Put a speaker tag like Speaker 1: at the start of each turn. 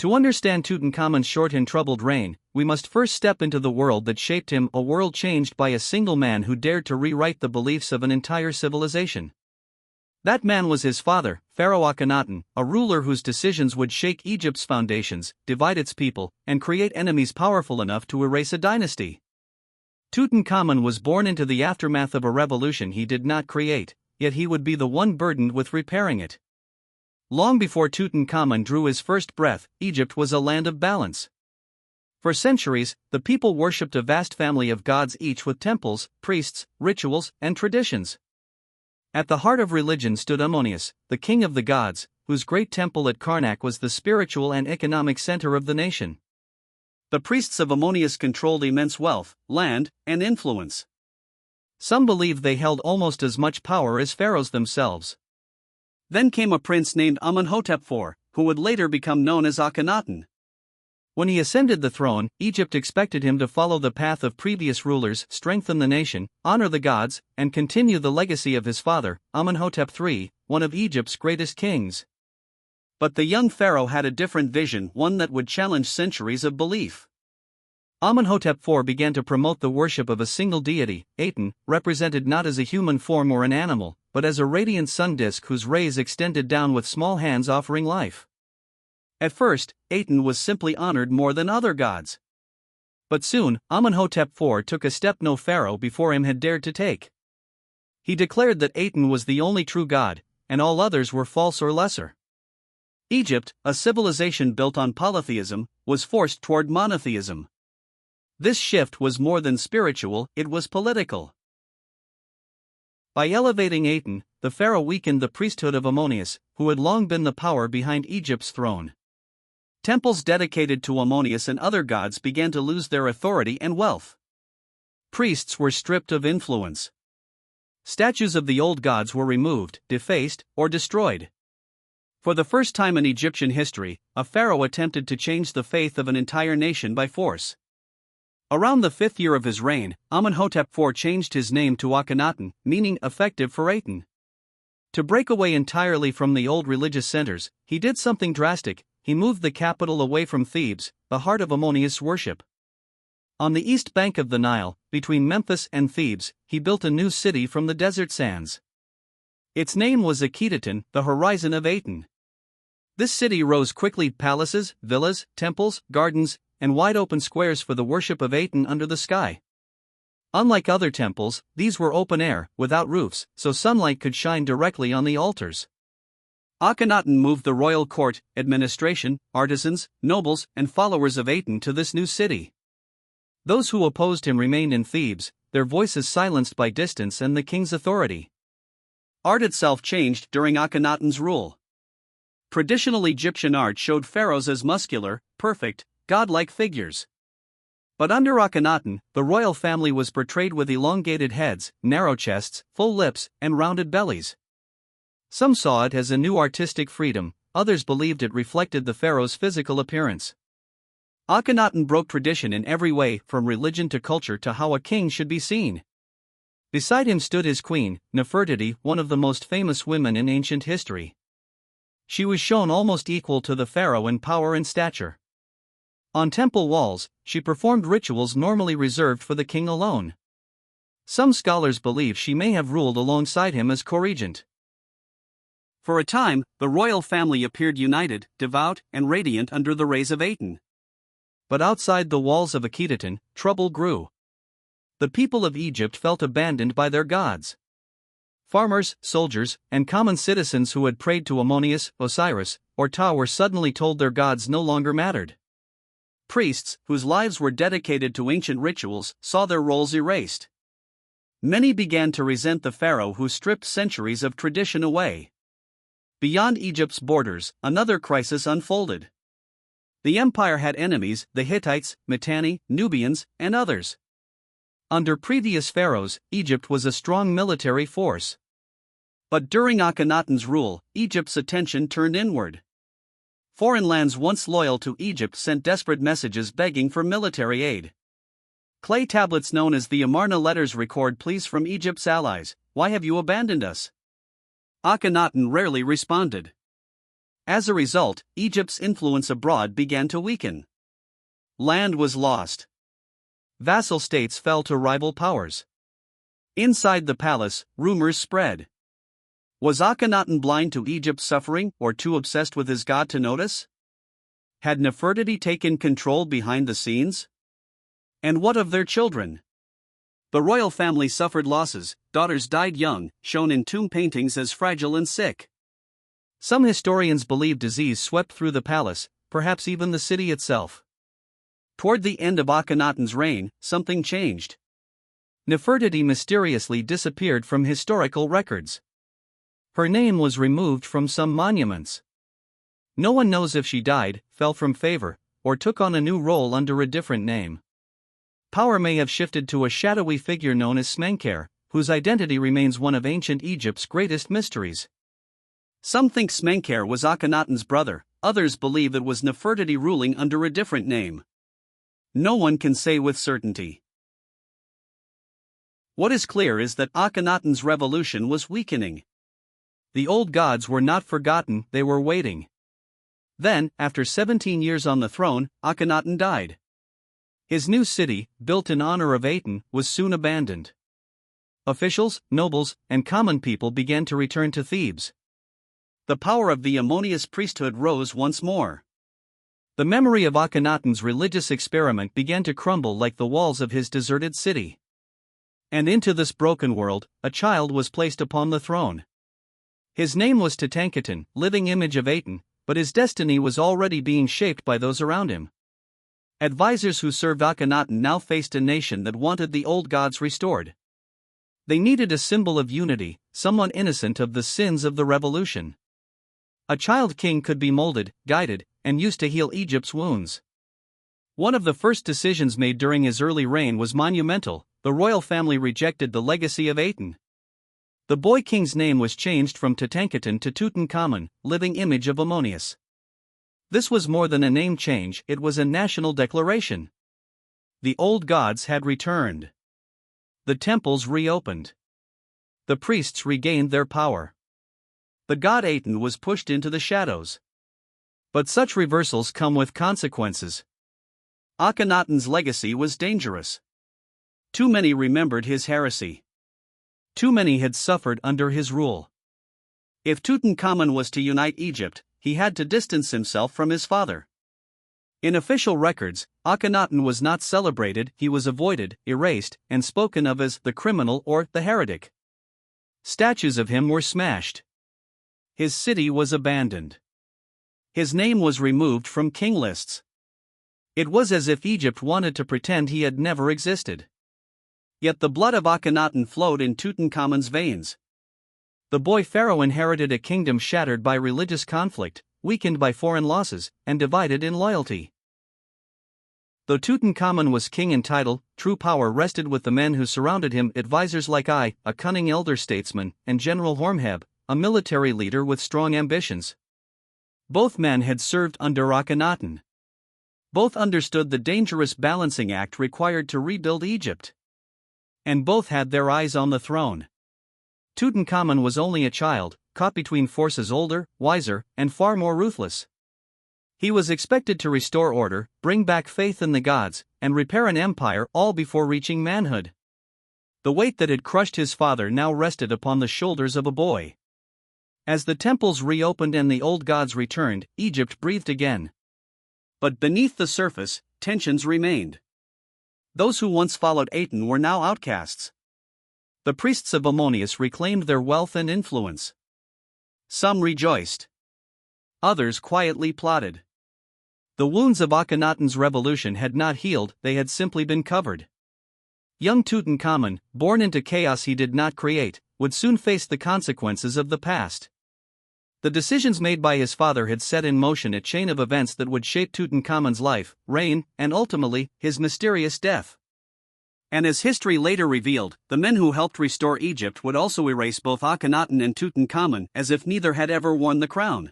Speaker 1: To understand Tutankhamun's short and troubled reign, we must first step into the world that shaped him, a world changed by a single man who dared to rewrite the beliefs of an entire civilization. That man was his father, Pharaoh Akhenaten, a ruler whose decisions would shake Egypt's foundations, divide its people, and create enemies powerful enough to erase a dynasty. Tutankhamun was born into the aftermath of a revolution he did not create, yet he would be the one burdened with repairing it. Long before Tutankhamun drew his first breath, Egypt was a land of balance. For centuries, the people worshipped a vast family of gods, each with temples, priests, rituals, and traditions. At the heart of religion stood Ammonius, the king of the gods, whose great temple at Karnak was the spiritual and economic center of the nation. The priests of Ammonius controlled immense wealth, land, and influence. Some believed they held almost as much power as pharaohs themselves. Then came a prince named Amenhotep IV, who would later become known as Akhenaten. When he ascended the throne, Egypt expected him to follow the path of previous rulers, strengthen the nation, honor the gods, and continue the legacy of his father, Amenhotep III, one of Egypt's greatest kings. But the young pharaoh had a different vision, one that would challenge centuries of belief. Amenhotep IV began to promote the worship of a single deity, Aten, represented not as a human form or an animal, but as a radiant sun disk whose rays extended down with small hands offering life. At first, Aten was simply honored more than other gods. But soon, Amenhotep IV took a step no pharaoh before him had dared to take. He declared that Aten was the only true god, and all others were false or lesser. Egypt, a civilization built on polytheism, was forced toward monotheism. This shift was more than spiritual, it was political. By elevating Aten, the pharaoh weakened the priesthood of Ammonius, who had long been the power behind Egypt's throne. Temples dedicated to Ammonius and other gods began to lose their authority and wealth. Priests were stripped of influence. Statues of the old gods were removed, defaced, or destroyed. For the first time in Egyptian history, a pharaoh attempted to change the faith of an entire nation by force. Around the 5th year of his reign, Amenhotep IV changed his name to Akhenaten, meaning effective for Aten. To break away entirely from the old religious centers, he did something drastic. He moved the capital away from Thebes, the heart of Ammonius worship. On the east bank of the Nile, between Memphis and Thebes, he built a new city from the desert sands. Its name was Akhenaten, the horizon of Aten. This city rose quickly, palaces, villas, temples, gardens, and wide open squares for the worship of Aten under the sky. Unlike other temples, these were open air, without roofs, so sunlight could shine directly on the altars. Akhenaten moved the royal court, administration, artisans, nobles, and followers of Aten to this new city. Those who opposed him remained in Thebes, their voices silenced by distance and the king's authority. Art itself changed during Akhenaten's rule. Traditional Egyptian art showed pharaohs as muscular, perfect, godlike figures. But under Akhenaten, the royal family was portrayed with elongated heads, narrow chests, full lips, and rounded bellies. Some saw it as a new artistic freedom, others believed it reflected the pharaoh's physical appearance. Akhenaten broke tradition in every way, from religion to culture to how a king should be seen. Beside him stood his queen, Nefertiti, one of the most famous women in ancient history. She was shown almost equal to the pharaoh in power and stature. On temple walls, she performed rituals normally reserved for the king alone. Some scholars believe she may have ruled alongside him as co-regent. For a time, the royal family appeared united, devout, and radiant under the rays of Aten. But outside the walls of Akhenaten, trouble grew. The people of Egypt felt abandoned by their gods. Farmers, soldiers, and common citizens who had prayed to Ammonius, Osiris, or Ptah were suddenly told their gods no longer mattered. Priests, whose lives were dedicated to ancient rituals, saw their roles erased. Many began to resent the pharaoh who stripped centuries of tradition away. Beyond Egypt's borders, another crisis unfolded. The empire had enemies: the Hittites, Mitanni, Nubians, and others. Under previous pharaohs, Egypt was a strong military force. But during Akhenaten's rule, Egypt's attention turned inward. Foreign lands once loyal to Egypt sent desperate messages begging for military aid. Clay tablets known as the Amarna letters record pleas from Egypt's allies: "Why have you abandoned us?" Akhenaten rarely responded. As a result, Egypt's influence abroad began to weaken. Land was lost. Vassal states fell to rival powers. Inside the palace, rumors spread. Was Akhenaten blind to Egypt's suffering or too obsessed with his god to notice? Had Nefertiti taken control behind the scenes? And what of their children? The royal family suffered losses, daughters died young, shown in tomb paintings as fragile and sick. Some historians believe disease swept through the palace, perhaps even the city itself. Toward the end of Akhenaten's reign, something changed. Nefertiti mysteriously disappeared from historical records. Her name was removed from some monuments. No one knows if she died, fell from favor, or took on a new role under a different name. Power may have shifted to a shadowy figure known as Smenkhare, whose identity remains one of ancient Egypt's greatest mysteries. Some think Smenkhare was Akhenaten's brother, others believe it was Nefertiti ruling under a different name. No one can say with certainty. What is clear is that Akhenaten's revolution was weakening. The old gods were not forgotten, they were waiting. Then, after 17 years on the throne, Akhenaten died. His new city, built in honor of Aten, was soon abandoned. Officials, nobles, and common people began to return to Thebes. The power of the Ammonius priesthood rose once more. The memory of Akhenaten's religious experiment began to crumble like the walls of his deserted city. And into this broken world, a child was placed upon the throne. His name was Tutankhamun, living image of Aten, but his destiny was already being shaped by those around him. Advisors who served Akhenaten now faced a nation that wanted the old gods restored. They needed a symbol of unity, someone innocent of the sins of the revolution. A child king could be molded, guided, and used to heal Egypt's wounds. One of the first decisions made during his early reign was monumental. The royal family rejected the legacy of Aten. The boy king's name was changed from Tutankhamun to Tutankhamun, living image of Ammonius. This was more than a name change, it was a national declaration. The old gods had returned. The temples reopened. The priests regained their power. The god Aten was pushed into the shadows. But such reversals come with consequences. Akhenaten's legacy was dangerous. Too many remembered his heresy. Too many had suffered under his rule. If Tutankhamun was to unite Egypt, he had to distance himself from his father. In official records, Akhenaten was not celebrated, he was avoided, erased, and spoken of as the criminal or the heretic. Statues of him were smashed. His city was abandoned. His name was removed from king lists. It was as if Egypt wanted to pretend he had never existed. Yet the blood of Akhenaten flowed in Tutankhamun's veins. The boy pharaoh inherited a kingdom shattered by religious conflict, weakened by foreign losses, and divided in loyalty. Though Tutankhamun was king in title, true power rested with the men who surrounded him, advisors like I, a cunning elder statesman, and General Hormheb, a military leader with strong ambitions. Both men had served under Akhenaten. Both understood the dangerous balancing act required to rebuild Egypt. And both had their eyes on the throne. Tutankhamun was only a child, caught between forces older, wiser, and far more ruthless. He was expected to restore order, bring back faith in the gods, and repair an empire all before reaching manhood. The weight that had crushed his father now rested upon the shoulders of a boy. As the temples reopened and the old gods returned, Egypt breathed again. But beneath the surface, tensions remained. Those who once followed Aten were now outcasts. The priests of Ammonius reclaimed their wealth and influence. Some rejoiced. Others quietly plotted. The wounds of Akhenaten's revolution had not healed, they had simply been covered. Young Tutankhamun, born into chaos he did not create, would soon face the consequences of the past. The decisions made by his father had set in motion a chain of events that would shape Tutankhamun's life, reign, and ultimately, his mysterious death. And as history later revealed, the men who helped restore Egypt would also erase both Akhenaten and Tutankhamun as if neither had ever worn the crown.